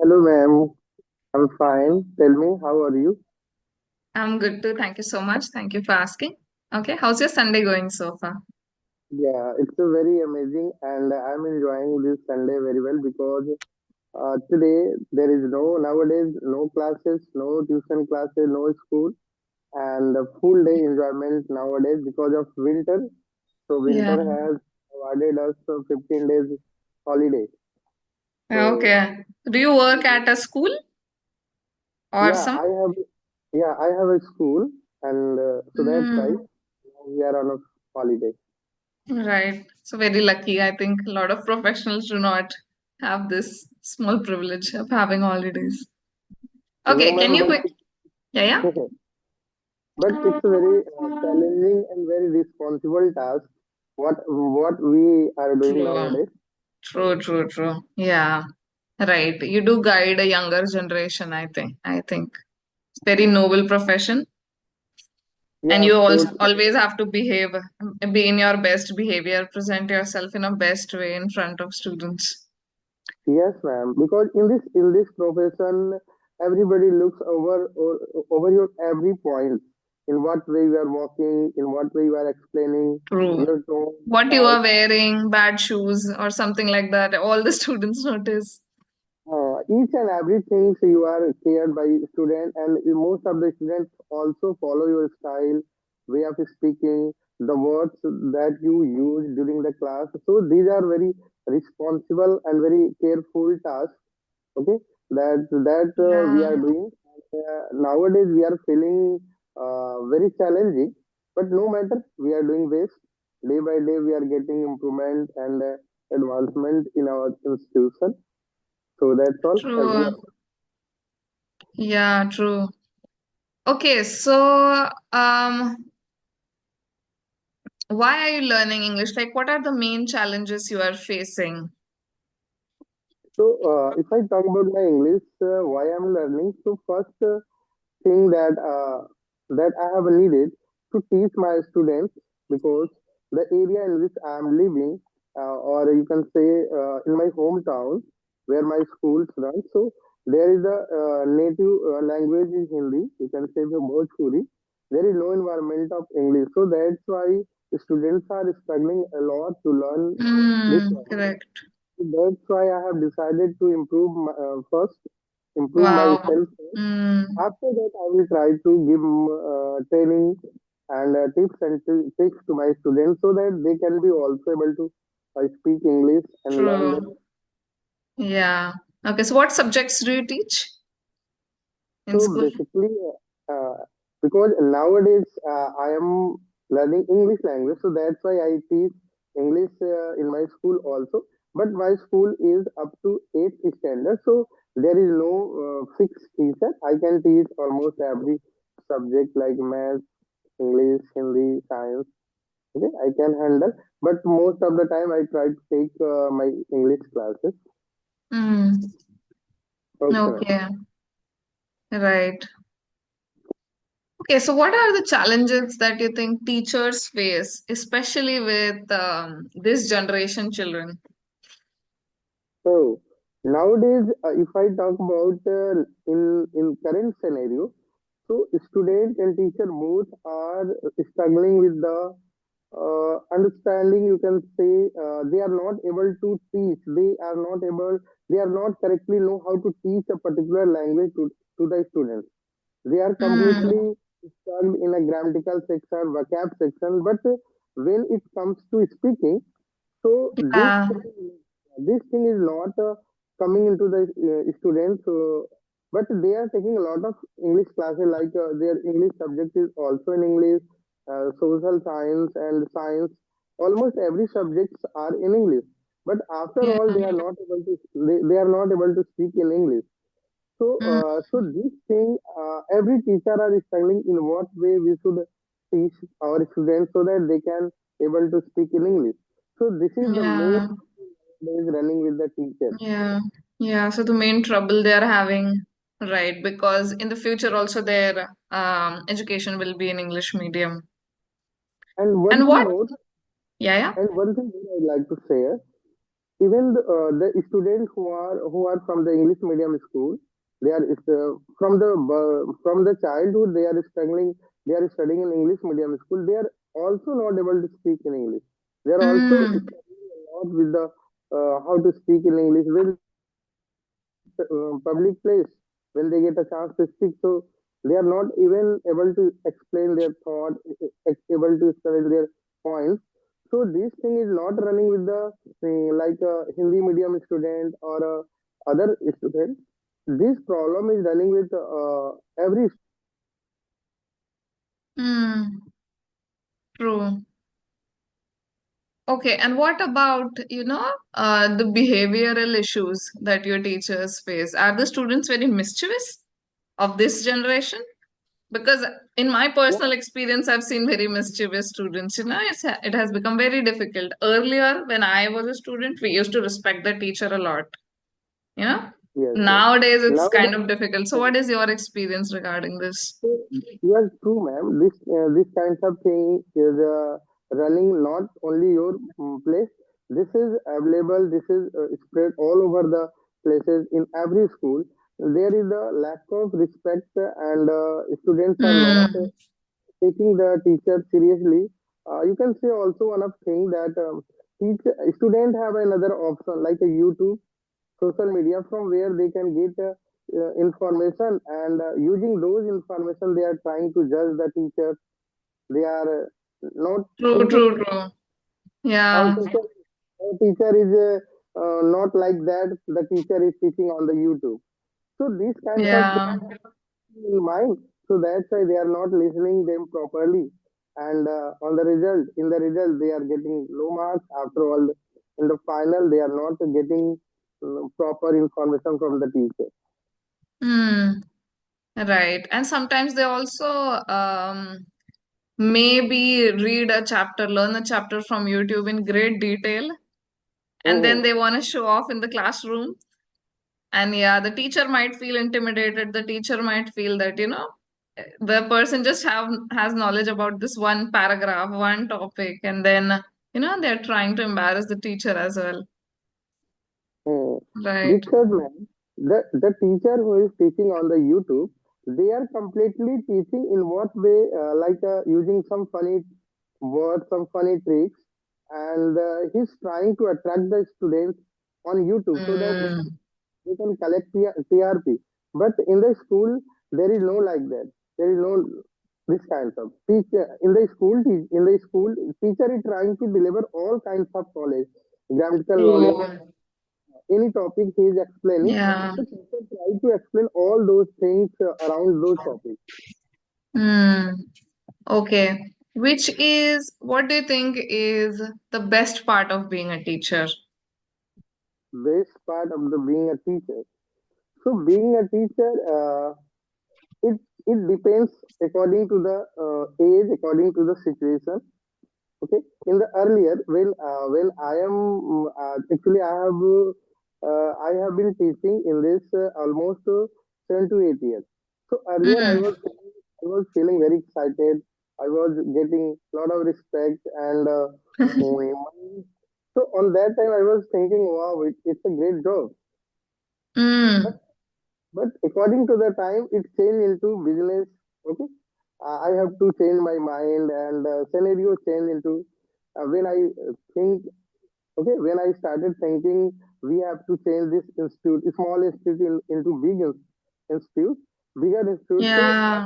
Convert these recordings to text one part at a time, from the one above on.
Hello, ma'am. I'm fine. Tell me, how are you? I'm good too. Thank you so much. Thank you for asking. Okay, how's your Sunday going so far? Yeah, it's a very amazing, and I'm enjoying this Sunday very well because today there is nowadays no classes, no tuition classes, no school, and a full day enjoyment nowadays because of winter. So Yeah. winter has awarded us 15 days holiday. So Okay. Do you work at a school or yeah, some? I have a school, and so that's why Mm, we are on a holiday. right. So very lucky. I think a lot of professionals do not have this small privilege of having holidays. No, Okay, can ma'am, you quick? Yeah, yeah. but it's a very challenging and very responsible task. What we are doing True. nowadays. True. Yeah. Right. You do guide a younger generation, I think. I think it's very noble profession. And Yeah, you also sports. always have to be in your best behavior, present yourself in a best way in front of students. Yes, ma'am. Because in this profession, everybody looks over your every point. In what way you are walking, in what way you are explaining, True. your tone, What you pause. are wearing, bad shoes, or something like that, all the students notice. Each and everything so you are cleared by student, and most of the students also follow your style, way of speaking, the words that you use during the class. So these are very responsible and very careful tasks. Okay, that we Yeah, are doing. Nowadays we are feeling very challenging, but no matter, we are doing best. Day by day, we are getting improvement and advancement in our institution. So that's all. true. Yeah, true. Okay, so why are you learning English? Like, what are the main challenges you are facing? So if I talk about my English, why I'm learning. So first thing that I have needed to teach my students, because the area in which I am living, or you can say in my hometown where my schools run. So there is a native language is Hindi. You can say the Bhojpuri. There is no environment of English. So that's why the students are struggling a lot to learn this language. Correct. That's why I have decided to improve Wow. myself. Mm, After that, I will try to give training and tips and tricks to my students so that they can be also able to speak English and learn that. true. Yeah. Okay, so what subjects do you teach in So school? basically, uh, because nowadays I am learning English language, so that's why I teach English in my school also. But my school is up to 8th standard, so there is no fixed teacher. I can teach almost every subject like math, English, Hindi, science. Okay, I can handle, but most of the time I try to take my English classes. Mm, Okay, ma'am. okay, right. Okay, so what are the challenges that you think teachers face, especially with this generation children? So nowadays, if I talk about in current scenario, so student and teacher both are struggling with the understanding. You can say they are not able to teach. They are not able. They are not correctly know how to teach a particular language to the students. They are Mm, completely stuck in a grammatical section, vocab section. But when it comes to speaking, so yeah, this thing is not coming into the students, but they are taking a lot of English classes. Like their English subject is also in English, social science and science. Almost every subjects are in English, but after yeah. all, they are not able to speak in English. So, Mm, this thing, every teacher are struggling in what way we should teach our students so that they can able to speak in English. So, this is the main yeah, is running with the teacher. yeah, yeah. So the main trouble they are having, right? Because in the future also their education will be in English medium. And one And thing what? more, Yeah, yeah. and one thing more I'd like to share. even the students who are from the English medium school, they are from the childhood they are struggling. They are studying in English medium school. They are also not able to speak in English. They are also Mm, struggling a lot with the how to speak in English when they get a public place, when they get a chance to speak. So they are not even able to explain their thought, able to explain their points. So this thing is not running with the like a Hindi medium student or other student. This problem is running with every mm, true. Okay, and what about, the behavioral issues that your teachers face? Are the students very mischievous of this generation? Because in my yeah, personal experience, I've seen very mischievous students. It has become very difficult. Earlier, when I was a student, we used to respect the teacher a lot. You know, yes, yes. Nowadays it's Now kind of difficult. So, what is your experience regarding this? so, yes, true, ma'am. This kinds of thing is running not only your place. This is available. This is spread all over the places in every school. There is a lack of respect, and students are not Mm, taking the teacher seriously. You can say also one of thing that student have another option like a YouTube, social media from where they can get information, and using those information they are trying to judge the teacher. They are not true, thinking true, true. how Yeah, teacher is not like that. The teacher is teaching on the YouTube. So these kinds of yeah. things in mind. So that's why they are not listening them properly. And on the result, in the result, they are getting low marks. After all, in the final, they are not getting proper information from the teacher. Mm, right. And sometimes they also maybe read a chapter, learn a chapter from YouTube in great detail, and then Mhm. they want to show off in the classroom. And yeah, the teacher might feel intimidated. The teacher might feel that, the person just has knowledge about this one paragraph, one topic, and then, they're trying to embarrass the teacher as well. Hmm. Right. Because man, the teacher who is teaching on the YouTube, they are completely teaching in what way, like using some funny words, some funny tricks, and he's trying to attract the students on YouTube so that Mm, they can collect TRP. But in the school, there is no like that. There is no this kinds of teacher in the school. In the school, teacher is trying to deliver all kinds of knowledge, grammatical knowledge, true. any topic he is explaining. Yeah. So teacher try to explain all those things around those topics. Hmm. Okay. What do you think is the best part of being a teacher? Best part of the being a teacher. So being a teacher, it it depends according to the age, according to the situation. Okay, in the earlier when I am actually I have been teaching in this almost 7 to 8 years. So earlier Mm, I was feeling very excited. I was getting a lot of respect and money. So on that time I was thinking, wow, it's a great job. mm, But according to the time, it changed into business. Okay, I have to change my mind, and scenario change into when I think. Okay, when I started thinking, we have to change this institute, small institute, into big institute, bigger institute. So yeah.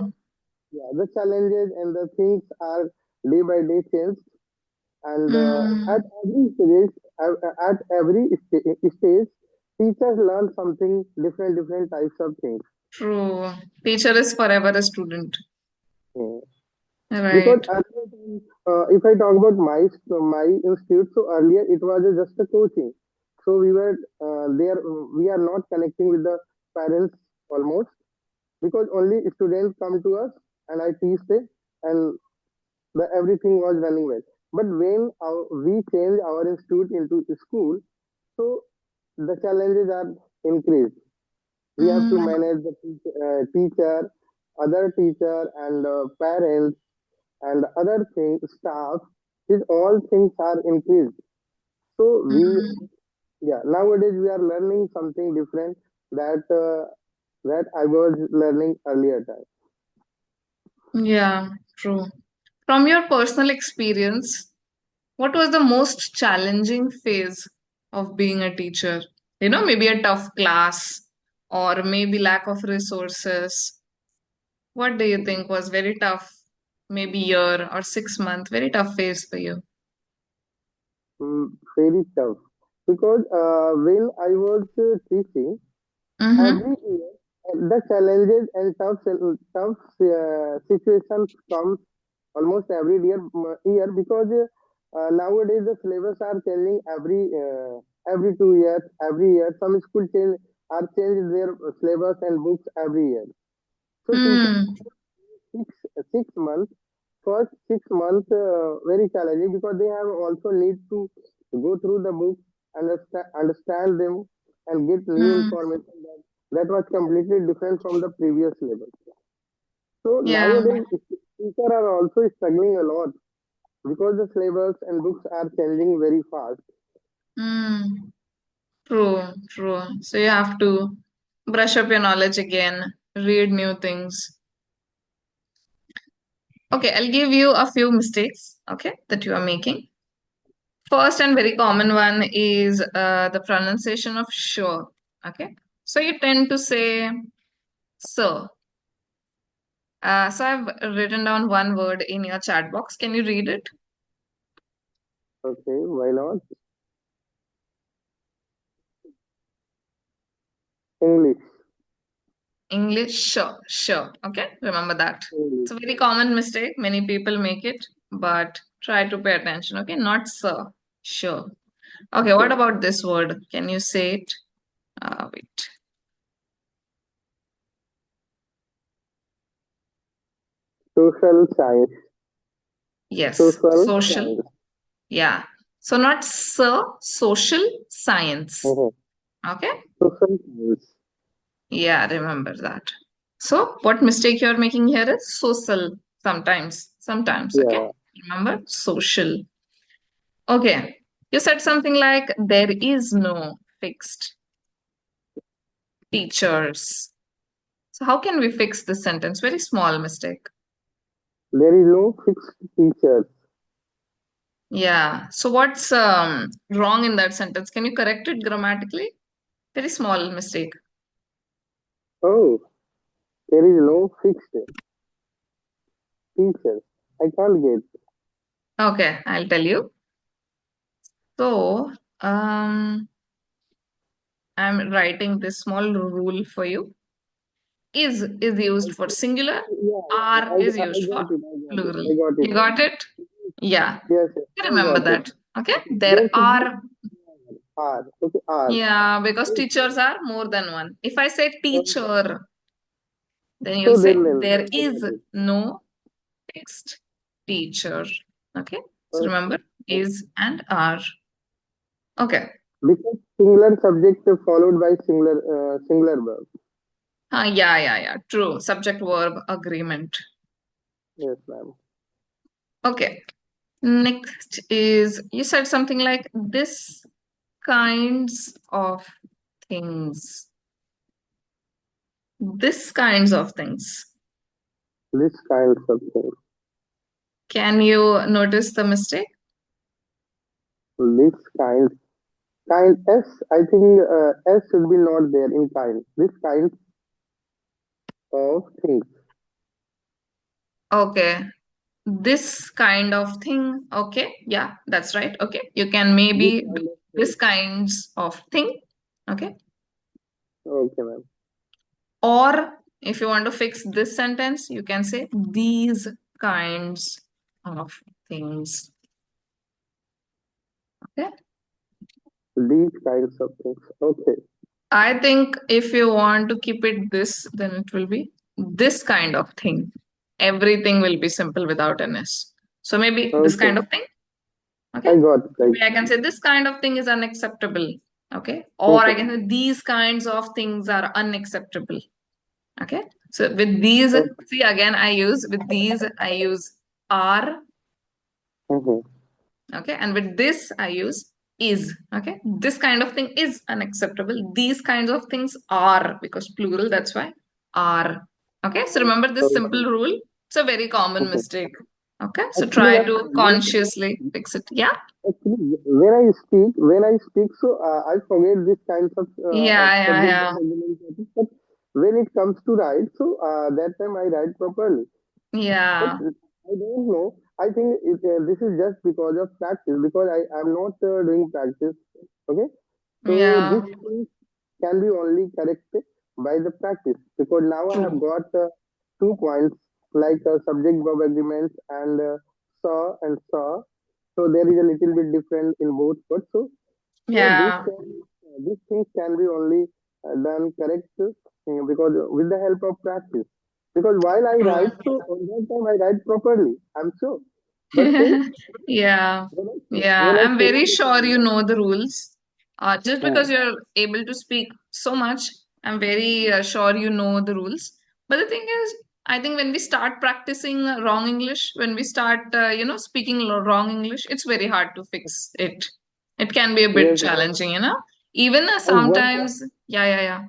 yeah, the challenges and the things are day by day changed, and Mm, at every stage, teachers learn something different types of things. true. Teacher is forever a student. Yeah. Because Right. earlier, if I talk about my institute, so earlier it was just a coaching. So we were there. We are not connecting with the parents almost because only students come to us and I teach them, and everything was running well. But when we change our institute into school, so the challenges are increased. We have to Mm, manage the teacher, other teacher, and parents and other things, staff, these all things are increased. So mm, Yeah, nowadays we are learning something different that that I was learning earlier time. Yeah, true. From your personal experience, what was the most challenging phase of being a teacher? Maybe a tough class or maybe lack of resources. What do you think was very tough? Maybe year or 6 month, very tough phase for you. Very tough because when I was teaching Mm-hmm. every year, the challenges and tough situations comes almost every year because nowadays the syllabus are changing every 2 years, every year. Some school are change their syllabus and books every year. So teachers Hmm. 6 months, first 6 months very challenging because they have also need to go through the book, understand them, and get new Hmm. information that was completely different from the previous level. So Yeah. nowadays teachers are also struggling a lot because the syllabus and books are changing very fast. Hmm. True, true. So you have to brush up your knowledge again, read new things. Okay, I'll give you a few mistakes, okay, that you are making. First and very common one is the pronunciation of sure. Okay. So you tend to say so. So I've written down one word in your chat box. Can you read it? Okay, why not? English, English, sure, sure. Okay. Remember that. English. It's a very common mistake. Many people make it, but try to pay attention. Okay. Not sir. Sure. Okay. What Sure. about this word? Can you say it? Wait. Social science, Yes. social Social. science. Yeah. So not sir, social science. Mhm. Okay. Social science. Yeah, remember that. So what mistake you're making here is social sometimes. Sometimes, okay? Yeah, Remember social. Okay. You said something like there is no fixed teachers. So how can we fix this sentence? Very small mistake. there is no fixed teacher. Yeah. So what's wrong in that sentence? Can you correct it grammatically? Very small mistake. Oh, there is no fixed teacher. I can't get. Okay, I'll tell you. So, I'm writing this small rule for you. Is used for singular, Yeah, are is I used for got it. I got it. plural. I got it. You got it? Yeah. Yes, yes, You I remember got it. that. Okay. Okay, there There should be are, R. Okay, R. yeah, because Yes. teachers are more than one. If I say teacher, then you'll So say then there I is got it. no fixed teacher. Okay. So Okay. remember Okay. is and are. Okay. Because singular subject followed by singular verb. Yeah, yeah, yeah. True. Subject verb agreement. Yes, ma'am. Okay. Next is you said something like this kinds of things. This kinds of things. This kind of thing. Can you notice the mistake? This kind S. I think S should be not there in kind. This kind of things. Okay. This kind of thing. Okay. Yeah, that's right. Okay. You can This maybe do kind of this things. kinds of thing. Okay. Okay, ma'am. Or if you want to fix this sentence, you can say these kinds of things. Okay. These kinds of things. Okay. I think if you want to keep it this, then it will be this kind of thing. Everything will be simple without an S. So maybe this Okay. kind of thing. Okay. I got it. I Maybe I got can say this kind of thing is unacceptable. Okay. it. Or I can say these kinds of things are unacceptable. Okay. So with these, Okay. see again, I use are. Mhm. Okay. And with this, I use is. Okay. This kind of thing is unacceptable. These kinds of things are, because plural, that's why are. Okay. So remember this simple rule. It's a very common Okay. mistake. Okay. So Actually, try ma'am, to consciously fix it. Yeah. when I speak, so I forget these kinds of Yeah. Yeah. subject Yeah. that argument. But when it comes to write, so that time I write properly. But Yeah. I don't know. I think this is just because of practice. Because I am not doing practice. Okay, so Yeah. these things can be only corrected by the practice. Because now I have True. got 2 points like subject verb agreements and saw and saw. So there is a little bit different in both words. So Yeah. these things can be only done correct because with the help of practice. Because while I True. write, so on that time I write properly. I'm sure. But still, Yeah, when yeah. I I'm face very the sure you camera, know the rules. Just because uh, you're able to speak so much, I'm very sure you know the rules. But the thing is, I think when we start practicing wrong English, when we start, speaking wrong English, it's very hard to fix it. It can be a bit yes, challenging, you know. Even and sometimes, yeah, yeah, yeah,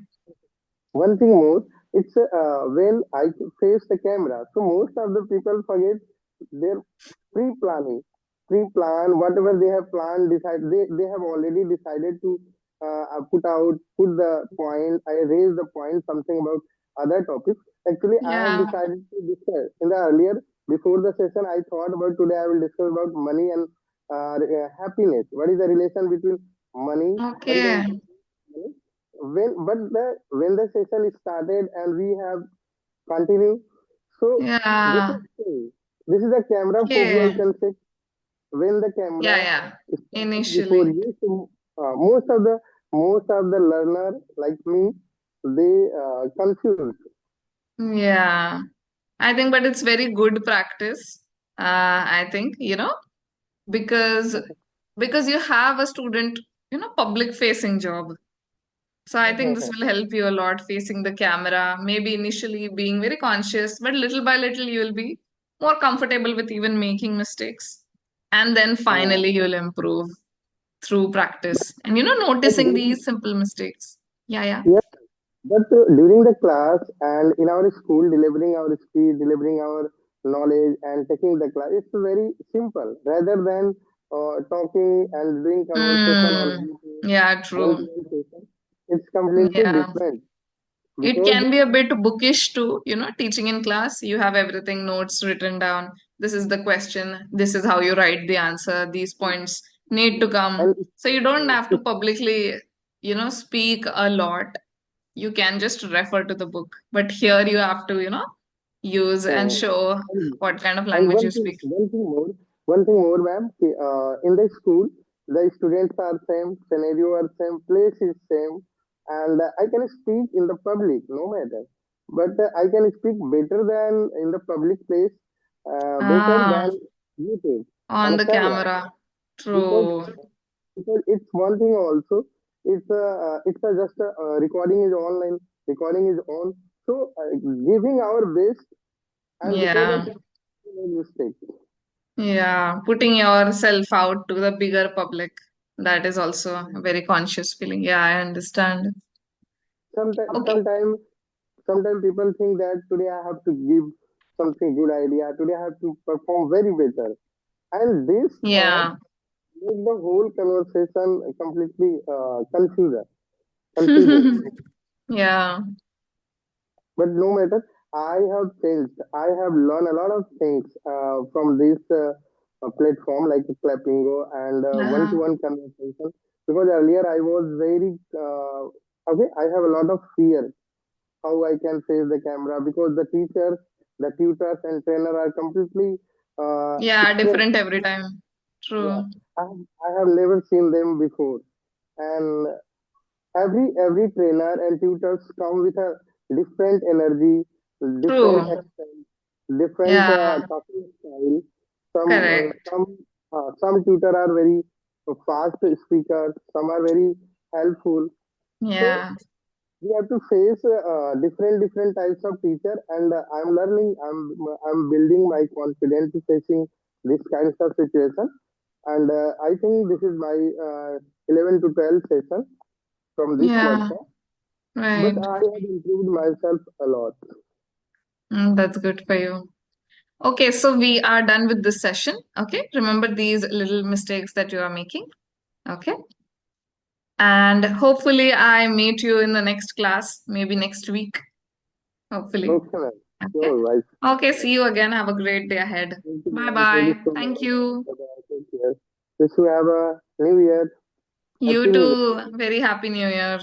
one thing more, it's when I face the camera. So most of the people forget their pre-planning, pre-plan whatever they have planned. They have already decided to put the point. I raise the point something about other topics. Actually, I have yeah. decided to discuss in the earlier before the session. I thought about today I will discuss about money and happiness. What is the relation between money? What is the Okay, when the session is started and we have continued, so this yeah, is thing. This is a camera phobia okay, you can say. When the yeah, camera yeah. is started before Initially. you, so most of the learner like me, they confused. Yeah, I think, but it's very good practice. I think, because you have a student, public facing job. So I think this will help you a lot facing the camera. Maybe initially being very conscious, but little by little you will be more comfortable with even making mistakes. And then Uh, finally you'll improve through practice and, but noticing these simple mistakes. Yeah, yeah. yes, but during the class and in our school, delivering our speech, delivering our knowledge and taking the class, it's very simple rather than talking and doing conversation on Mm, yeah, true. one-to-one session. It's completely Yeah. different It because can be a bit bookish too, teaching in class. You have everything, notes written down. This is the question. This is how you write the answer. These points need to come. and So you don't have to publicly, speak a lot. You can just refer to the book. But here you have to, use and uh, show and what kind of And language you speak. one thing more, ma'am. In the school, the students are same, scenario are same, place is same, and I can speak in the public, no matter. But I can speak better than in the public place, better Ah, than YouTube on on a the camera, camera. because True. it's one thing also. It's a just a, recording is online, recording is on. So giving our best, and because of Yeah. mistake. Yeah, putting yourself out to the bigger public. That is also a very conscious feeling. Yeah, I understand. Sometimes, Okay. sometimes, sometimes people think that today I have to give something good idea. Today I have to perform very better, and this thought Yeah. make the whole conversation completely confusing. Yeah. But no matter, I have changed. I have learned a lot of things from this platform like clapingo and Yeah. one-to-one conversation. Because earlier I was very okay. I have a lot of fear how I can face the camera because the tutors and trainer are completely Yeah, strange. different every time. Yeah, True. I have never seen them before, and every trainer and tutors come with a different energy, different True. accent, different Yeah. talking style. Correct. Some tutor are very fast speakers, some are very helpful. So Yeah. we have to face different types of teacher, and I'm learning. I'm building my confidence facing this kinds of situation. and I think this is my 11 to 12 session from this Yeah, podcast. But right. I have improved myself a lot. That's good for you. Okay, so we are done with this session. Okay, remember these little mistakes that you are making. Okay, and hopefully, I meet you in the next class, maybe next week. Hopefully. Okay, man. Okay. Sure, right. Okay, see you again. Have a great day ahead. Thank you, Bye man. Thank you bye. so Thank much. you. Bye-bye. Take care. Wish you have a new year. You Happy New Year. too. Very happy New Year.